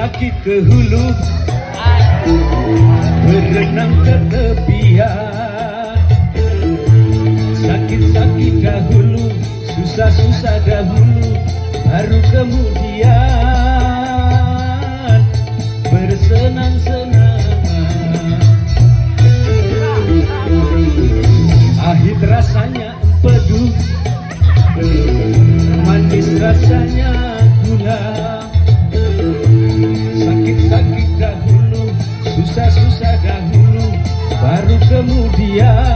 rakit ke hulu, berenang ke tepian. Sakit-sakit dahulu, susah-susah dahulu, baru kemudian bersenang-senang. Pahit rasanya empedu, manis rasanya gula. Sakit-sakit dahulu, susah-susah dahulu, baru kemudian